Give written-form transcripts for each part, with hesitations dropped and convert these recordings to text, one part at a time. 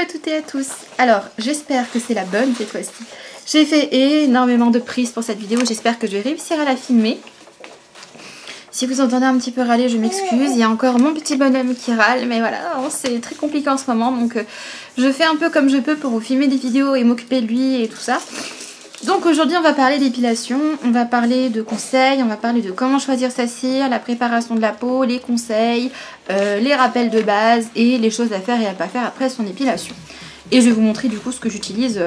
toutes et à tous. Alors j'espère que c'est la bonne cette fois-ci. J'ai fait énormément de prises pour cette vidéo, j'espère que je vais réussir à la filmer. Si vous entendez un petit peu râler, je m'excuse. Il y a encore mon petit bonhomme qui râle, mais voilà, c'est très compliqué en ce moment. Donc je fais un peu comme je peux pour vous filmer des vidéos et m'occuper de lui et tout ça. Donc aujourd'hui on va parler d'épilation, on va parler de conseils, on va parler de comment choisir sa cire, la préparation de la peau, les conseils, les rappels de base et les choses à faire et à pas faire après son épilation. Et je vais vous montrer du coup ce que j'utilise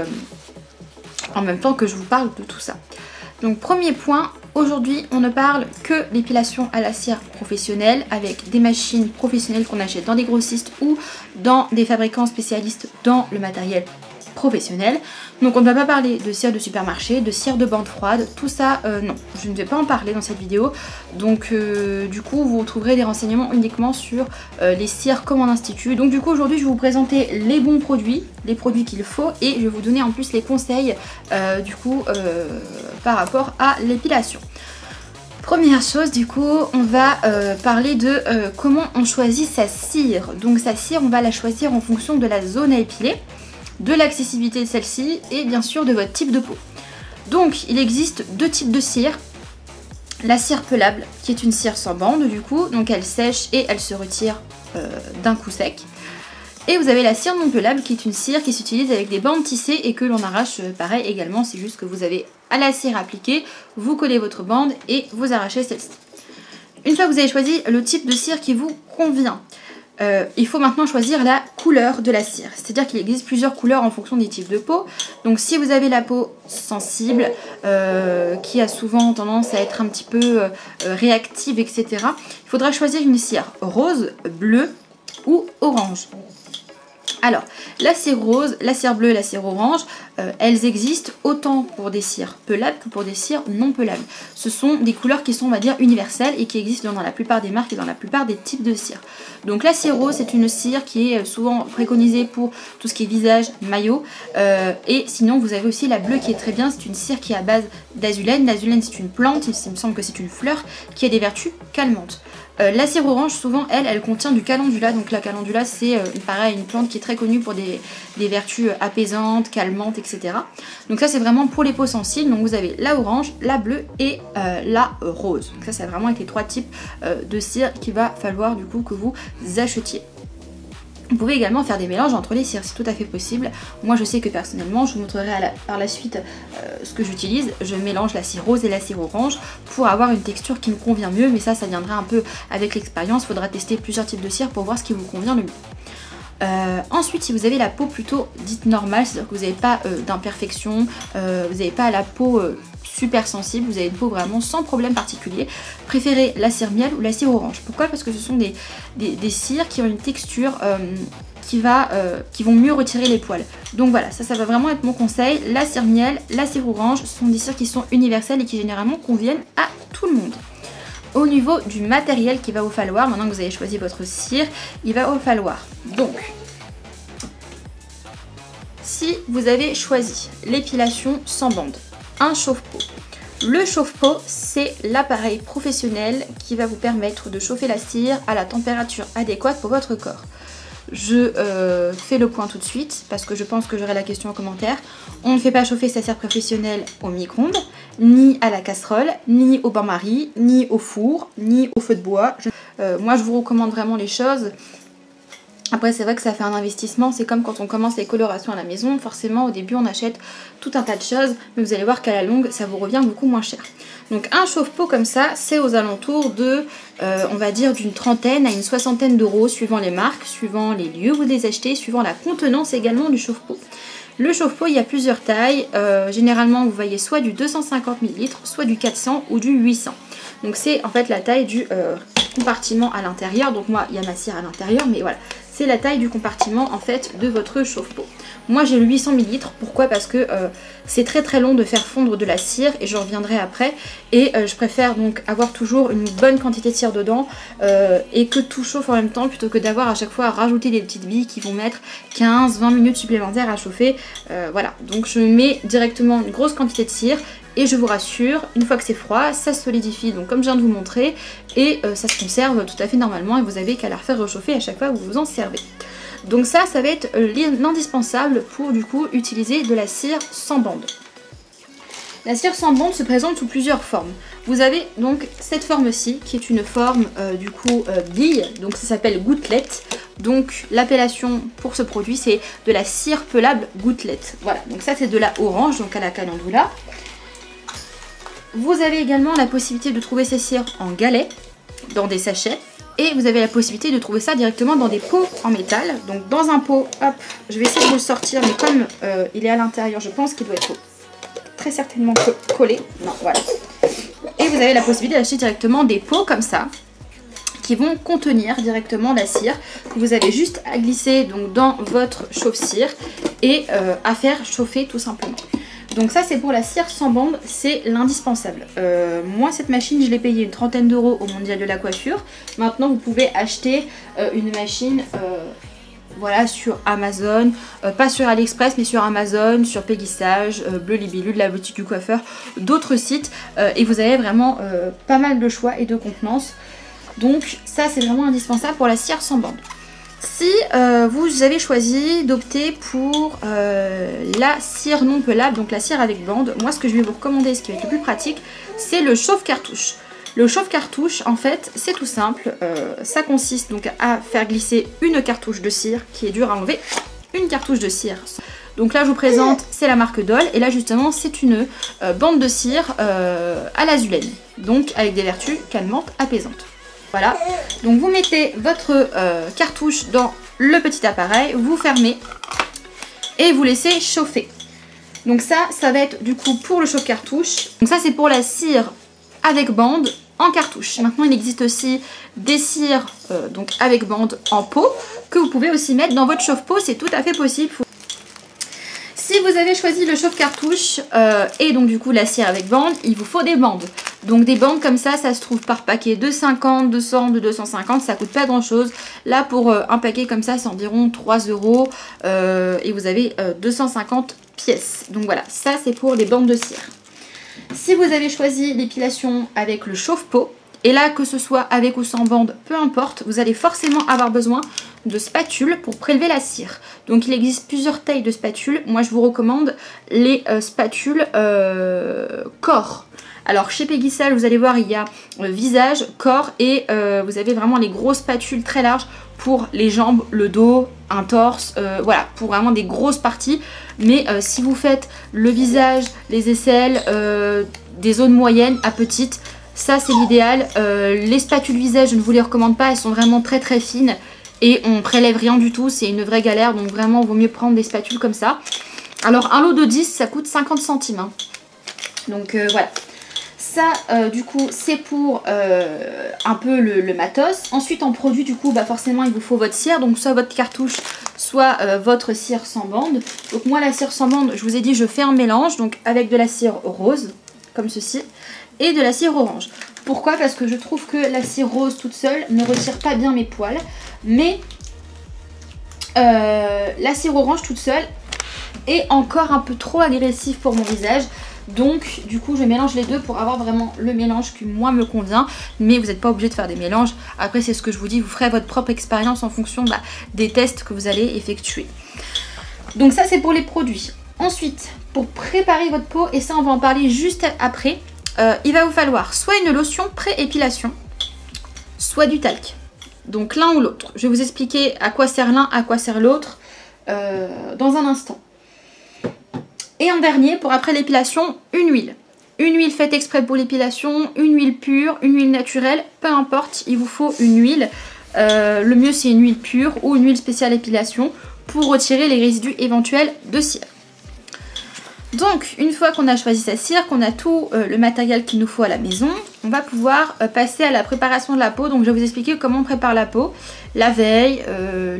en même temps que je vous parle de tout ça. Donc premier point, aujourd'hui on ne parle que d'épilation à la cire professionnelle avec des machines professionnelles qu'on achète dans des grossistes ou dans des fabricants spécialistes dans le matériel professionnel. Donc on ne va pas parler de cire de supermarché, de cire de bande froide, tout ça non, je ne vais pas en parler dans cette vidéo. Donc du coup vous retrouverez des renseignements uniquement sur les cires comme en institut. Donc du coup aujourd'hui je vais vous présenter les bons produits, les produits qu'il faut, et je vais vous donner en plus les conseils du coup par rapport à l'épilation. Première chose du coup on va parler de comment on choisit sa cire. Donc sa cire on va la choisir en fonction de la zone à épiler, de l'accessibilité de celle-ci et bien sûr de votre type de peau. Donc il existe deux types de cire. La cire pelable qui est une cire sans bande du coup, donc elle sèche et elle se retire d'un coup sec. Et vous avez la cire non pelable qui est une cire qui s'utilise avec des bandes tissées et que l'on arrache pareil également, c'est juste que vous avez à la cire appliquée, vous collez votre bande et vous arrachez celle-ci. Une fois que vous avez choisi le type de cire qui vous convient, il faut maintenant choisir la couleur de la cire. C'est-à-dire qu'il existe plusieurs couleurs en fonction des types de peau. Donc si vous avez la peau sensible, qui a souvent tendance à être un petit peu réactive, etc., il faudra choisir une cire rose, bleue ou orange. Alors, la cire rose, la cire bleue, la cire orange, elles existent autant pour des cires pelables que pour des cires non pelables. Ce sont des couleurs qui sont, on va dire, universelles et qui existent dans la plupart des marques et dans la plupart des types de cires. Donc la cire rose, c'est une cire qui est souvent préconisée pour tout ce qui est visage, maillot. Et sinon, vous avez aussi la bleue qui est très bien, c'est une cire qui est à base d'azulène. L'azulène, c'est une plante, il me semble que c'est une fleur qui a des vertus calmantes. La cire orange, souvent, elle contient du calendula. Donc la calendula, c'est pareil, une plante qui est très connue pour des vertus apaisantes, calmantes, etc. Donc ça, c'est vraiment pour les peaux sensibles. Donc vous avez la orange, la bleue et la rose. Donc ça, c'est vraiment avec les trois types de cire qu'il va falloir du coup que vous achetiez. Vous pouvez également faire des mélanges entre les cires, c'est tout à fait possible. Moi je sais que personnellement, je vous montrerai par la suite ce que j'utilise. Je mélange la cire rose et la cire orange pour avoir une texture qui me convient mieux, mais ça viendra un peu avec l'expérience. Il faudra tester plusieurs types de cire pour voir ce qui vous convient le mieux. Ensuite, si vous avez la peau plutôt dite normale, c'est-à-dire que vous n'avez pas d'imperfection, vous n'avez pas la peau super sensible, vous avez une peau vraiment sans problème particulier, préférez la cire miel ou la cire orange. Pourquoi? Parce que ce sont des cires qui ont une texture qui vont mieux retirer les poils. Donc voilà, ça va vraiment être mon conseil. La cire miel, la cire orange, ce sont des cires qui sont universelles et qui généralement conviennent à tout le monde. Au niveau du matériel qu'il va vous falloir, maintenant que vous avez choisi votre cire, il va vous falloir donc, si vous avez choisi l'épilation sans bande, un chauffe-peau. Le chauffe-peau, c'est l'appareil professionnel qui va vous permettre de chauffer la cire à la température adéquate pour votre corps. Je fais le point tout de suite parce que je pense que j'aurai la question en commentaire. On ne fait pas chauffer sa cire professionnelle au micro-ondes, ni à la casserole, ni au bain-marie, ni au four, ni au feu de bois. Moi je vous recommande vraiment les choses. Après c'est vrai que ça fait un investissement, c'est comme quand on commence les colorations à la maison, forcément au début on achète tout un tas de choses, mais vous allez voir qu'à la longue ça vous revient beaucoup moins cher. Donc un chauffe-peau comme ça, c'est aux alentours de, on va dire d'une trentaine à une soixantaine d'euros, suivant les marques, suivant les lieux où vous les achetez, suivant la contenance également du chauffe-peau. Le chauffe-peau, il y a plusieurs tailles, généralement vous voyez soit du 250 ml, soit du 400 ou du 800. Donc c'est en fait la taille du compartiment à l'intérieur, donc moi il y a ma cire à l'intérieur, mais voilà. C'est la taille du compartiment en fait de votre chauffe-peau. Moi j'ai le 800 ml, pourquoi? Parce que c'est très long de faire fondre de la cire et je reviendrai après. Et je préfère donc avoir toujours une bonne quantité de cire dedans et que tout chauffe en même temps plutôt que d'avoir à chaque fois à rajouter des petites billes qui vont mettre 15-20 minutes supplémentaires à chauffer. Voilà, donc je mets directement une grosse quantité de cire. Et je vous rassure, une fois que c'est froid, ça se solidifie, donc comme je viens de vous montrer, et ça se conserve tout à fait normalement et vous avez qu'à la refaire réchauffer à chaque fois que vous vous en servez. Donc ça va être l'indispensable pour du coup utiliser de la cire sans bande. La cire sans bande se présente sous plusieurs formes. Vous avez donc cette forme-ci qui est une forme bille, donc ça s'appelle gouttelette. Donc l'appellation pour ce produit c'est de la cire pelable gouttelette. Voilà, donc ça c'est de la orange, donc à la calendula. Vous avez également la possibilité de trouver ces cires en galets, dans des sachets. Et vous avez la possibilité de trouver ça directement dans des pots en métal. Donc dans un pot, hop, je vais essayer de le sortir, mais comme il est à l'intérieur, je pense qu'il doit être très certainement collé. Non, voilà. Et vous avez la possibilité d'acheter directement des pots comme ça, qui vont contenir directement la cire, que vous avez juste à glisser donc, dans votre chauffe-cire et à faire chauffer tout simplement. Donc ça c'est pour la cire sans bande, c'est l'indispensable. Moi cette machine je l'ai payée une trentaine d'euros au Mondial de la coiffure. Maintenant vous pouvez acheter une machine voilà, sur Amazon, pas sur AliExpress mais sur Amazon, sur Péguissage, Bleu Libellule, la boutique du coiffeur, d'autres sites et vous avez vraiment pas mal de choix et de contenance. Donc ça c'est vraiment indispensable pour la cire sans bande. Si vous avez choisi d'opter pour la cire non pelable, donc la cire avec bande, moi ce que je vais vous recommander, ce qui va être le plus pratique, c'est le chauffe-cartouche. Le chauffe-cartouche, en fait, c'est tout simple. Ça consiste donc à faire glisser une cartouche de cire qui est dure à enlever, une cartouche de cire. Donc là je vous présente, c'est la marque Dole, et là justement c'est une bande de cire à l'azulène, donc avec des vertus calmantes, apaisantes. Voilà, donc vous mettez votre cartouche dans le petit appareil, vous fermez et vous laissez chauffer. Donc ça va être du coup pour le chauffe-cartouche. Donc ça c'est pour la cire avec bande en cartouche. Maintenant il existe aussi des cires donc avec bande en pot que vous pouvez aussi mettre dans votre chauffe-pot, c'est tout à fait possible. Si vous avez choisi le chauffe-cartouche et donc du coup la cire avec bande, il vous faut des bandes. Donc des bandes comme ça se trouve par paquet de 50, 200, de 250, ça coûte pas grand chose. Là pour un paquet comme ça c'est environ 3 € et vous avez 250 pièces. Donc voilà, ça c'est pour les bandes de cire. Si vous avez choisi l'épilation avec le chauffe-pot, et là que ce soit avec ou sans bande, peu importe, vous allez forcément avoir besoin de spatules pour prélever la cire. Donc il existe plusieurs tailles de spatules. Moi je vous recommande les spatules corps. Alors chez Péguissage vous allez voir il y a visage, corps et vous avez vraiment les grosses spatules très larges pour les jambes, le dos, un torse, voilà, pour vraiment des grosses parties. Mais si vous faites le visage, les aisselles, des zones moyennes à petites, ça c'est l'idéal. Les spatules visage je ne vous les recommande pas, elles sont vraiment très très fines et on prélève rien du tout, c'est une vraie galère, donc vraiment il vaut mieux prendre des spatules comme ça. Alors un lot de 10 ça coûte 50 centimes hein. Donc voilà. Ça du coup c'est pour un peu le matos. Ensuite en produit du coup bah forcément il vous faut votre cire, donc soit votre cartouche soit votre cire sans bande. Donc moi la cire sans bande je vous ai dit je fais un mélange donc avec de la cire rose comme ceci et de la cire orange. Pourquoi? Parce que je trouve que la cire rose toute seule ne retire pas bien mes poils, mais la cire orange toute seule est encore un peu trop agressive pour mon visage. Donc du coup je mélange les deux pour avoir vraiment le mélange qui moi me convient. Mais vous n'êtes pas obligé de faire des mélanges. Après c'est ce que je vous dis, vous ferez votre propre expérience en fonction des tests que vous allez effectuer. Donc ça c'est pour les produits. Ensuite pour préparer votre peau, et ça on va en parler juste après, il va vous falloir soit une lotion pré-épilation, soit du talc. Donc l'un ou l'autre. Je vais vous expliquer à quoi sert l'un, à quoi sert l'autre dans un instant. Et en dernier, pour après l'épilation, une huile. Une huile faite exprès pour l'épilation, une huile pure, une huile naturelle, peu importe, il vous faut une huile. Le mieux c'est une huile pure ou une huile spéciale épilation pour retirer les résidus éventuels de cire. Donc une fois qu'on a choisi sa cire, qu'on a tout le matériel qu'il nous faut à la maison, on va pouvoir passer à la préparation de la peau. Donc je vais vous expliquer comment on prépare la peau la veille,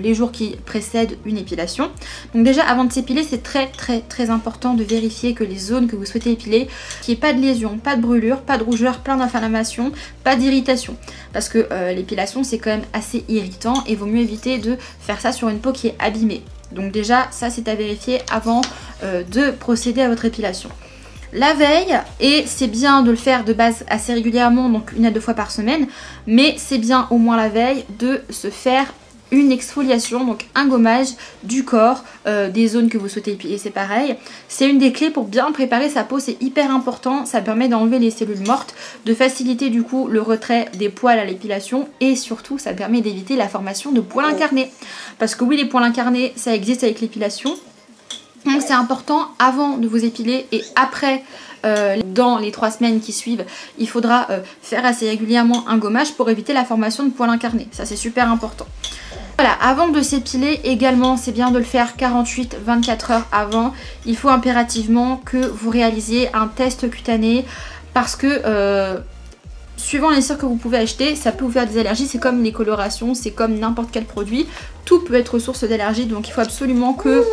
les jours qui précèdent une épilation. Donc déjà avant de s'épiler c'est très important de vérifier que les zones que vous souhaitez épiler, qu'il n'y ait pas de lésions, pas de brûlures, pas de rougeur, plein d'inflammation, pas d'irritation. Parce que l'épilation c'est quand même assez irritant et il vaut mieux éviter de faire ça sur une peau qui est abîmée. Donc déjà ça c'est à vérifier avant de procéder à votre épilation. La veille, et c'est bien de le faire de base assez régulièrement, donc 1 à 2 fois par semaine, mais c'est bien au moins la veille de se faire une exfoliation, donc un gommage du corps, des zones que vous souhaitez épiler, c'est pareil. C'est une des clés pour bien préparer sa peau, c'est hyper important, ça permet d'enlever les cellules mortes, de faciliter du coup le retrait des poils à l'épilation et surtout ça permet d'éviter la formation de poils incarnés. Parce que oui, les poils incarnés, ça existe avec l'épilation, donc c'est important avant de vous épiler et après dans les 3 semaines qui suivent, il faudra faire assez régulièrement un gommage pour éviter la formation de poils incarnés. Ça c'est super important. Voilà, avant de s'épiler également, c'est bien de le faire 48-24 heures avant. Il faut impérativement que vous réalisiez un test cutané parce que suivant les cires que vous pouvez acheter, ça peut vous faire des allergies. C'est comme les colorations, c'est comme n'importe quel produit. Tout peut être source d'allergie, donc il faut absolument que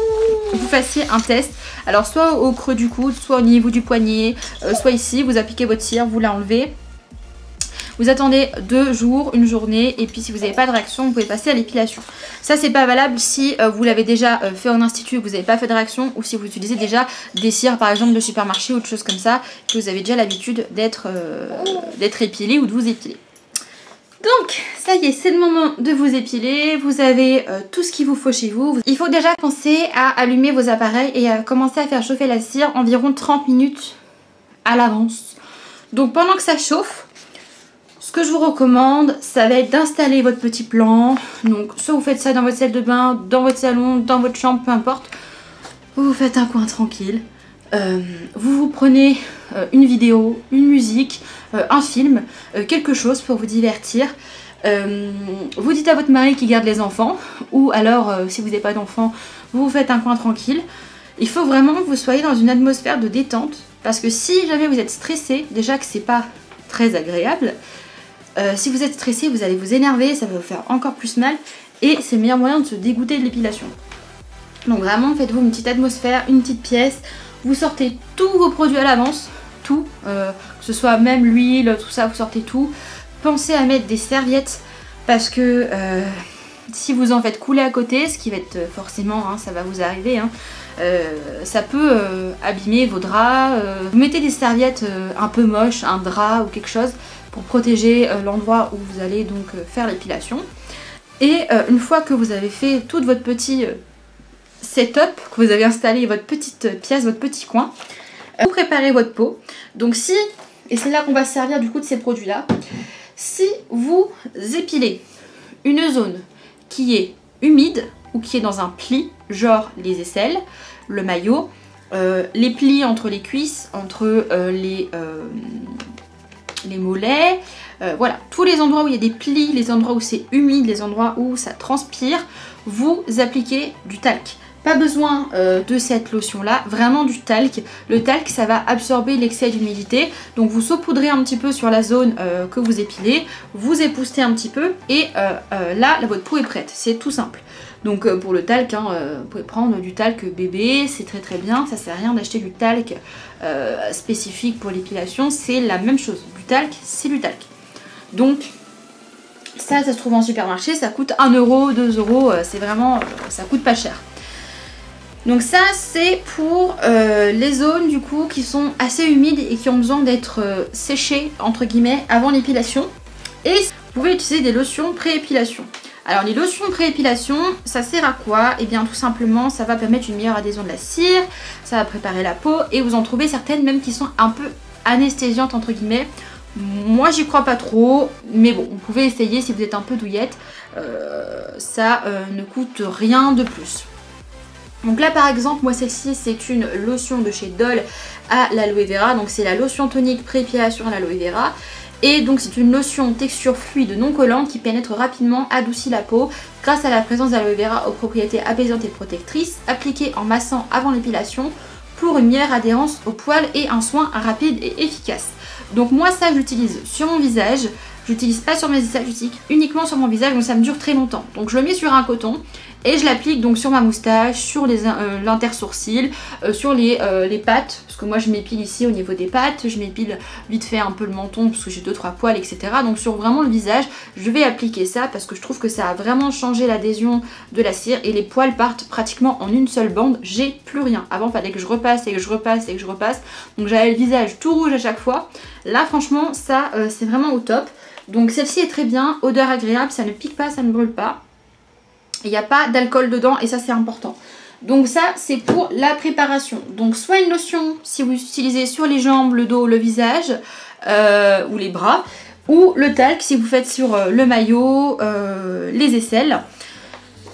vous fassiez un test. Alors soit au creux du coude, soit au niveau du poignet, soit ici, vous appliquez votre cire, vous l'enlevez. Vous attendez 2 jours, une journée, et puis si vous n'avez pas de réaction, vous pouvez passer à l'épilation. Ça, c'est pas valable si vous l'avez déjà fait en institut et que vous n'avez pas fait de réaction, ou si vous utilisez déjà des cires, par exemple, de supermarché ou de choses comme ça, que vous avez déjà l'habitude d'être épilé ou de vous épiler. Donc, ça y est, c'est le moment de vous épiler. Vous avez tout ce qu'il vous faut chez vous. Il faut déjà penser à allumer vos appareils et à commencer à faire chauffer la cire environ 30 minutes à l'avance. Donc, pendant que ça chauffe, ce que je vous recommande, ça va être d'installer votre petit plan. Donc soit vous faites ça dans votre salle de bain, dans votre salon, dans votre chambre, peu importe. Vous faites un coin tranquille. Vous prenez une vidéo, une musique, un film, quelque chose pour vous divertir. Vous dites à votre mari qui garde les enfants. Ou alors, si vous n'avez pas d'enfants, vous faites un coin tranquille. Il faut vraiment que vous soyez dans une atmosphère de détente. Parce que si jamais vous êtes stressé, déjà que c'est pas très agréable, si vous êtes stressé, vous allez vous énerver, ça va vous faire encore plus mal et c'est le meilleur moyen de se dégoûter de l'épilation. Donc vraiment, faites-vous une petite atmosphère, une petite pièce, vous sortez tous vos produits à l'avance, tout, que ce soit même l'huile, tout ça, vous sortez tout. Pensez à mettre des serviettes parce que si vous en faites couler à côté, ce qui va être forcément, hein, ça va vous arriver, hein, ça peut abîmer vos draps. Vous mettez des serviettes un peu moches, un drap ou quelque chose pour protéger l'endroit où vous allez donc faire l'épilation. Et une fois que vous avez fait tout votre petit setup, que vous avez installé votre petite pièce, votre petit coin, vous préparez votre peau. Donc si, et c'est là qu'on va se servir du coup de ces produits là, si vous épilez une zone qui est humide ou qui est dans un pli, genre les aisselles, le maillot, les plis entre les cuisses, entre les mollets, voilà, tous les endroits où il y a des plis, les endroits où c'est humide, les endroits où ça transpire, vous appliquez du talc. Pas besoin de cette lotion là, vraiment du talc. Le talc ça va absorber l'excès d'humidité, donc vous saupoudrez un petit peu sur la zone que vous épilez, vous époustez un petit peu et là votre peau est prête, c'est tout simple. Donc pour le talc, hein, vous pouvez prendre du talc bébé, c'est très très bien, ça sert à rien d'acheter du talc spécifique pour l'épilation, c'est la même chose, du talc c'est du talc. Donc ça se trouve en supermarché, ça coûte 1 €, 2 €, c'est vraiment, ça coûte pas cher. Donc ça c'est pour les zones du coup qui sont assez humides et qui ont besoin d'être séchées entre guillemets avant l'épilation. Et vous pouvez utiliser des lotions pré-épilation. Alors les lotions pré-épilation, ça sert à quoi? Et bien tout simplement ça va permettre une meilleure adhésion de la cire, ça va préparer la peau et vous en trouvez certaines même qui sont un peu anesthésiantes entre guillemets. Moi j'y crois pas trop, mais bon, vous pouvez essayer si vous êtes un peu douillette, ça ne coûte rien de plus. Donc là par exemple, moi celle-ci c'est une lotion de chez Dole à l'aloe vera, donc c'est la lotion tonique pré-épilation à l'aloe vera. Et donc c'est une lotion texture fluide non collante qui pénètre rapidement, adoucit la peau grâce à la présence d'aloe vera aux propriétés apaisantes et protectrices, appliquée en massant avant l'épilation pour une meilleure adhérence aux poils et un soin rapide et efficace. Donc moi ça j'utilise sur mon visage, j'utilise pas sur mes aisselles, j'utilise uniquement sur mon visage, donc ça me dure très longtemps. Donc je le mets sur un coton et je l'applique donc sur ma moustache, sur l'intersourcil, sur les pattes, parce que moi je m'épile ici au niveau des pattes, je m'épile vite fait un peu le menton parce que j'ai 2-3 poils, etc. Donc sur vraiment le visage, je vais appliquer ça parce que je trouve que ça a vraiment changé l'adhésion de la cire et les poils partent pratiquement en une seule bande, j'ai plus rien. Avant il fallait que je repasse et que je repasse et que je repasse, donc j'avais le visage tout rouge à chaque fois. Là franchement ça c'est vraiment au top. Donc celle-ci est très bien, odeur agréable, ça ne pique pas, ça ne brûle pas. Il n'y a pas d'alcool dedans et ça c'est important. Donc ça c'est pour la préparation. Donc soit une lotion si vous utilisez sur les jambes, le dos, le visage ou les bras, ou le talc si vous faites sur le maillot, les aisselles.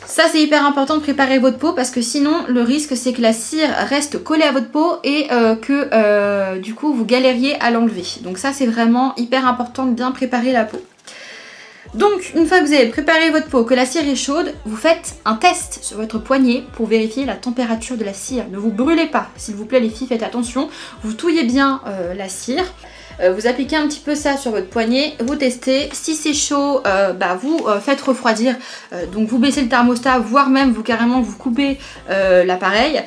Ça c'est hyper important de préparer votre peau parce que sinon le risque c'est que la cire reste collée à votre peau et que du coup vous galériez à l'enlever. Donc ça c'est vraiment hyper important de bien préparer la peau. Donc une fois que vous avez préparé votre peau, que la cire est chaude, vous faites un test sur votre poignet pour vérifier la température de la cire. Ne vous brûlez pas, s'il vous plaît les filles, faites attention. Vous touillez bien la cire, vous appliquez un petit peu ça sur votre poignet, vous testez. Si c'est chaud, vous faites refroidir, donc vous baissez le thermostat, voire même vous carrément vous coupez l'appareil.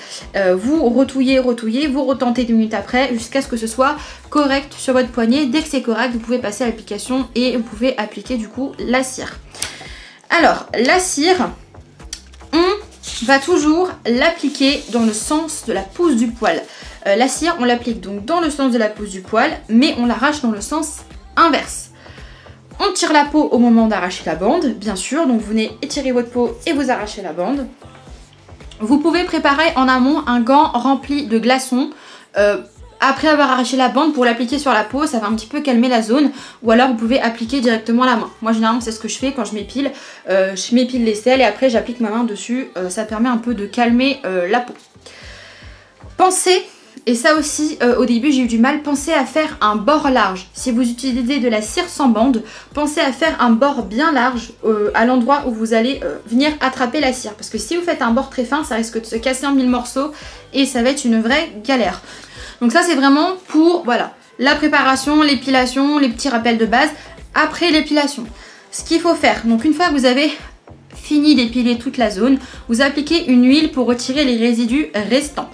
Vous retouillez, vous retentez 2 minutes après jusqu'à ce que ce soit correct sur votre poignet. Dès que c'est correct, vous pouvez passer à l'application et vous pouvez appliquer du coup la cire. Alors la cire, on va toujours l'appliquer dans le sens de la pousse du poil. La cire, on l'applique donc dans le sens de la pousse du poil, mais on l'arrache dans le sens inverse. On tire la peau au moment d'arracher la bande, bien sûr, donc vous venez étirer votre peau et vous arrachez la bande. Vous pouvez préparer en amont un gant rempli de glaçons après avoir arraché la bande pour l'appliquer sur la peau, ça va un petit peu calmer la zone, ou alors vous pouvez appliquer directement la main. Moi généralement c'est ce que je fais quand je m'épile l'aisselle et après j'applique ma main dessus, ça permet un peu de calmer la peau. Pensez, et ça aussi au début j'ai eu du mal, pensez à faire un bord large. Si vous utilisez de la cire sans bande, pensez à faire un bord bien large à l'endroit où vous allez venir attraper la cire. Parce que si vous faites un bord très fin, ça risque de se casser en 1000 morceaux et ça va être une vraie galère. Donc ça c'est vraiment pour voilà, la préparation, l'épilation, les petits rappels de base après l'épilation. Ce qu'il faut faire, donc une fois que vous avez fini d'épiler toute la zone, vous appliquez une huile pour retirer les résidus restants.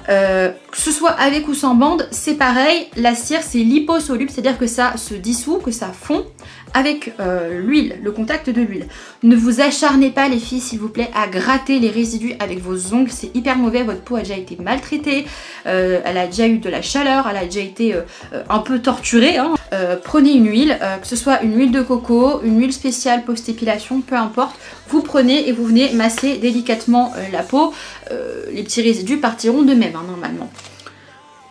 Que ce soit avec ou sans bande, c'est pareil, la cire c'est liposoluble, c'est-à-dire que ça se dissout, que ça fond avec l'huile, le contact de l'huile. Ne vous acharnez pas les filles s'il vous plaît à gratter les résidus avec vos ongles, c'est hyper mauvais, votre peau a déjà été maltraitée, elle a déjà eu de la chaleur, elle a déjà été un peu torturée. Hein. Prenez une huile, que ce soit une huile de coco, une huile spéciale post-épilation, peu importe, vous prenez et vous venez masser délicatement la peau, les petits résidus partiront d'eux-mêmes hein, normalement.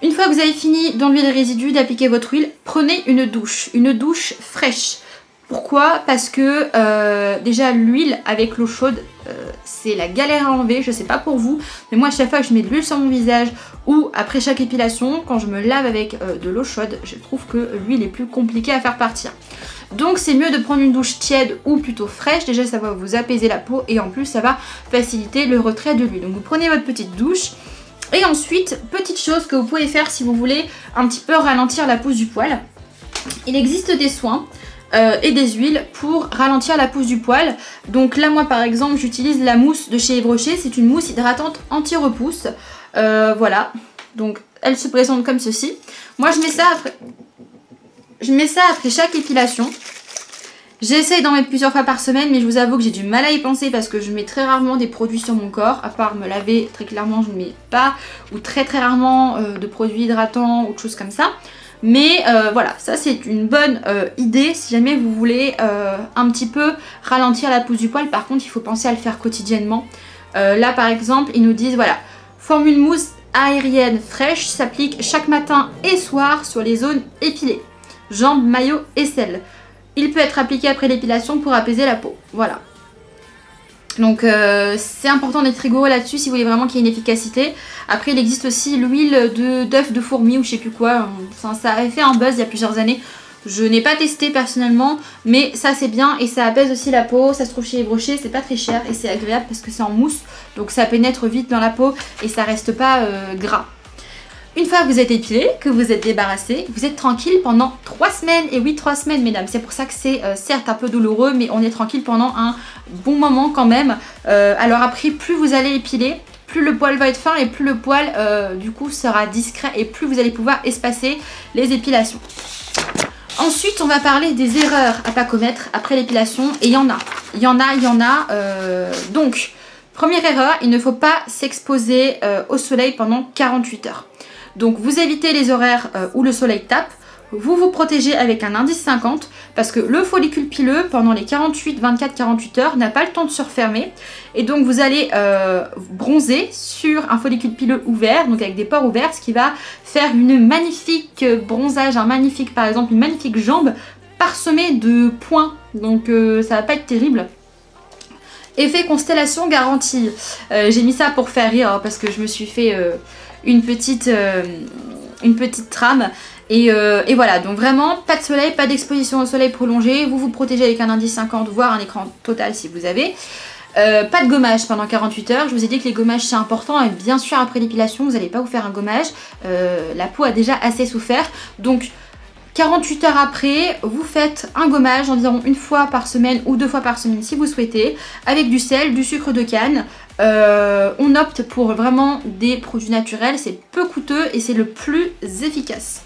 Une fois que vous avez fini d'enlever les résidus, d'appliquer votre huile, prenez une douche fraîche. Pourquoi? Parce que déjà l'huile avec l'eau chaude, c'est la galère à enlever, je sais pas pour vous, mais moi à chaque fois que je mets de l'huile sur mon visage ou après chaque épilation, quand je me lave avec de l'eau chaude, je trouve que l'huile est plus compliquée à faire partir. Donc c'est mieux de prendre une douche tiède ou plutôt fraîche, déjà ça va vous apaiser la peau et en plus ça va faciliter le retrait de l'huile. Donc vous prenez votre petite douche. Et ensuite, petite chose que vous pouvez faire si vous voulez un petit peu ralentir la pousse du poil. Il existe des soins et des huiles pour ralentir la pousse du poil. Donc là moi par exemple j'utilise la mousse de chez Yves Rocher, c'est une mousse hydratante anti-repousse. Voilà, donc elle se présente comme ceci. Moi je mets ça après chaque épilation. J'essaye d'en mettre plusieurs fois par semaine, mais je vous avoue que j'ai du mal à y penser parce que je mets très rarement des produits sur mon corps. À part me laver, très clairement je ne mets pas, ou très rarement de produits hydratants ou de choses comme ça. Mais voilà, ça c'est une bonne idée si jamais vous voulez un petit peu ralentir la pousse du poil. Par contre, il faut penser à le faire quotidiennement. Là par exemple, ils nous disent voilà, forme une mousse aérienne fraîche, s'applique chaque matin et soir sur les zones épilées, jambes, maillot, aisselles. Il peut être appliqué après l'épilation pour apaiser la peau. Voilà. Donc c'est important d'être rigoureux là-dessus si vous voulez vraiment qu'il y ait une efficacité. Après il existe aussi l'huile d'œuf de fourmi ou je sais plus quoi. Enfin, ça avait fait un buzz il y a plusieurs années. Je n'ai pas testé personnellement, mais ça c'est bien et ça apaise aussi la peau. Ça se trouve chez Yves Rocher, c'est pas très cher et c'est agréable parce que c'est en mousse. Donc ça pénètre vite dans la peau et ça reste pas gras. Une fois que vous êtes épilé, que vous êtes débarrassé, vous êtes tranquille pendant 3 semaines. Et oui, 3 semaines, mesdames. C'est pour ça que c'est certes un peu douloureux, mais on est tranquille pendant un bon moment quand même. Alors après, plus vous allez épiler, plus le poil va être fin et plus le poil, du coup, sera discret et plus vous allez pouvoir espacer les épilations. Ensuite, on va parler des erreurs à pas commettre après l'épilation. Et il y en a. Donc, première erreur, il ne faut pas s'exposer au soleil pendant 48 heures. Donc vous évitez les horaires où le soleil tape. vous vous protégez avec un indice 50 parce que le follicule pileux pendant les 24-48 heures n'a pas le temps de se refermer et donc vous allez bronzer sur un follicule pileux ouvert, donc avec des pores ouverts, ce qui va faire une magnifique bronzage, par exemple une magnifique jambe parsemée de points, donc ça va pas être terrible. Effet constellation garantie. J'ai mis ça pour faire rire parce que je me suis fait une petite trame. Et voilà, donc vraiment pas de soleil, pas d'exposition au soleil prolongée. Vous vous protégez avec un indice 50, voire un écran total si vous avez. Pas de gommage pendant 48 heures. Je vous ai dit que les gommages c'est important et bien sûr après l'épilation vous n'allez pas vous faire un gommage. La peau a déjà assez souffert. Donc 48 heures après, vous faites un gommage environ une fois par semaine ou 2 fois par semaine si vous souhaitez, avec du sel, du sucre de canne. On opte pour vraiment des produits naturels, c'est peu coûteux et c'est le plus efficace.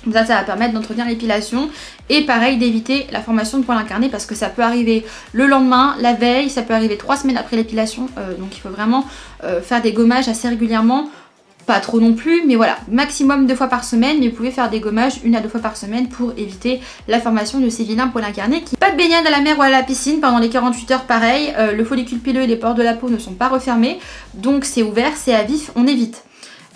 Comme ça va permettre d'entretenir l'épilation et pareil d'éviter la formation de poils incarnés parce que ça peut arriver le lendemain, la veille, ça peut arriver 3 semaines après l'épilation. Donc il faut vraiment faire des gommages assez régulièrement. Pas trop non plus, mais voilà, maximum 2 fois par semaine, mais vous pouvez faire des gommages 1 à 2 fois par semaine pour éviter la formation de ces vilains poils incarnés. Pas de baignade à la mer ou à la piscine pendant les 48 heures, pareil, le follicule pileux et les pores de la peau ne sont pas refermés, donc c'est ouvert, c'est à vif, on évite.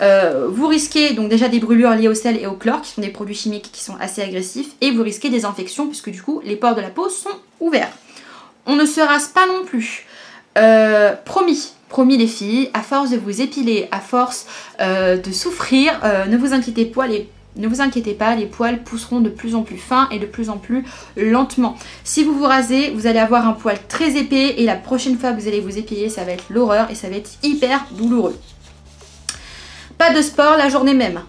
Vous risquez donc déjà des brûlures liées au sel et au chlore, qui sont des produits chimiques qui sont assez agressifs, et vous risquez des infections, puisque du coup les pores de la peau sont ouverts. On ne se rase pas non plus. Promis les filles, à force de vous épiler, à force de souffrir, ne vous inquiétez pas, les poils pousseront de plus en plus fins et de plus en plus lentement. Si vous vous rasez, vous allez avoir un poil très épais et la prochaine fois que vous allez vous épiler, ça va être l'horreur et ça va être hyper douloureux. Pas de sport la journée même.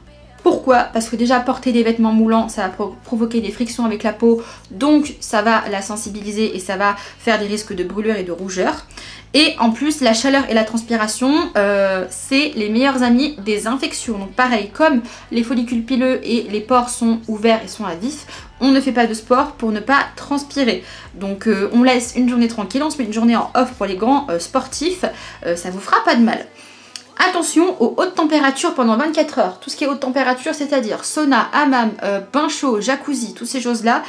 Pourquoi? Parce que déjà porter des vêtements moulants ça va provoquer des frictions avec la peau, donc ça va la sensibiliser et ça va faire des risques de brûlure et de rougeur. Et en plus la chaleur et la transpiration c'est les meilleurs amis des infections. Donc pareil, comme les follicules pileux et les pores sont ouverts et sont à vif, on ne fait pas de sport pour ne pas transpirer. Donc on laisse une journée tranquille, on se met une journée en off pour les grands sportifs, ça vous fera pas de mal. Attention aux hautes températures pendant 24 heures. Tout ce qui est haute température, c'est-à-dire sauna, hammam, bain chaud, jacuzzi, toutes ces choses-là,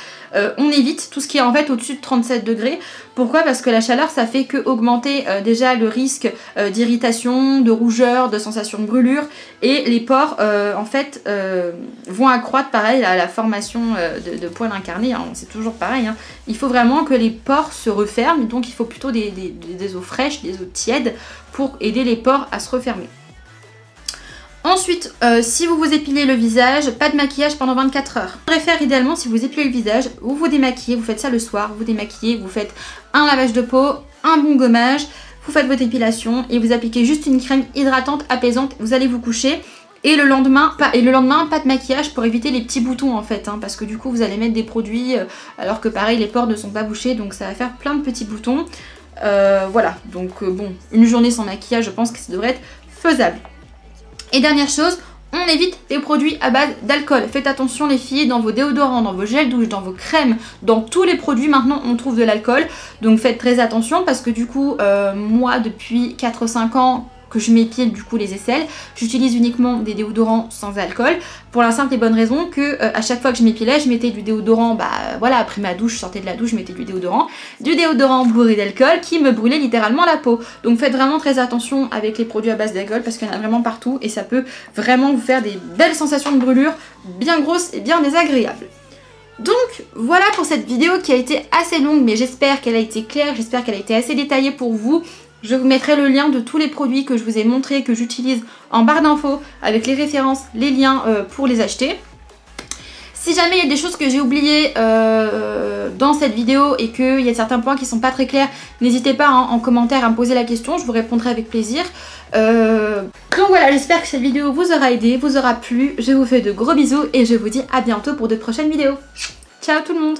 on évite tout ce qui est en fait au-dessus de 37 degrés. Pourquoi? Parce que la chaleur, ça fait que augmenter déjà le risque d'irritation, de rougeur, de sensation de brûlure. Et les pores, en fait, vont accroître pareil la formation de poils incarnés. Hein. C'est toujours pareil. Hein. Il faut vraiment que les pores se referment. Donc il faut plutôt des eaux fraîches, des eaux tièdes pour aider les pores à se refermer. Ensuite, si vous vous épilez le visage, pas de maquillage pendant 24 heures. Je préfère idéalement, si vous épilez le visage, vous vous démaquillez, vous faites ça le soir, vous démaquillez, vous faites un lavage de peau, un bon gommage, vous faites votre épilation et vous appliquez juste une crème hydratante, apaisante, vous allez vous coucher. Et le lendemain, pas de maquillage pour éviter les petits boutons en fait, hein, parce que du coup vous allez mettre des produits alors que pareil les pores ne sont pas bouchés, donc ça va faire plein de petits boutons. Voilà, donc bon, une journée sans maquillage, je pense que ça devrait être faisable. Et dernière chose, on évite les produits à base d'alcool. Faites attention les filles, dans vos déodorants, dans vos gels douche, dans vos crèmes, dans tous les produits maintenant on trouve de l'alcool. Donc faites très attention parce que du coup, moi depuis 4-5 ans que je m'épile du coup les aisselles, j'utilise uniquement des déodorants sans alcool pour la simple et bonne raison que à chaque fois que je m'épilais je mettais du déodorant, voilà, après ma douche, je sortais de la douche, je mettais du déodorant bourré d'alcool qui me brûlait littéralement la peau. Donc faites vraiment très attention avec les produits à base d'alcool parce qu'il y en a vraiment partout et ça peut vraiment vous faire des belles sensations de brûlure bien grosses et bien désagréables. Donc voilà pour cette vidéo qui a été assez longue mais j'espère qu'elle a été claire, j'espère qu'elle a été assez détaillée pour vous. Je vous mettrai le lien de tous les produits que je vous ai montrés, que j'utilise en barre d'infos, avec les références, les liens pour les acheter. Si jamais il y a des choses que j'ai oubliées dans cette vidéo et qu'il y a certains points qui ne sont pas très clairs, n'hésitez pas hein, en commentaire à me poser la question, je vous répondrai avec plaisir. Donc voilà, j'espère que cette vidéo vous aura aidé, vous aura plu. Je vous fais de gros bisous et je vous dis à bientôt pour de prochaines vidéos. Ciao tout le monde!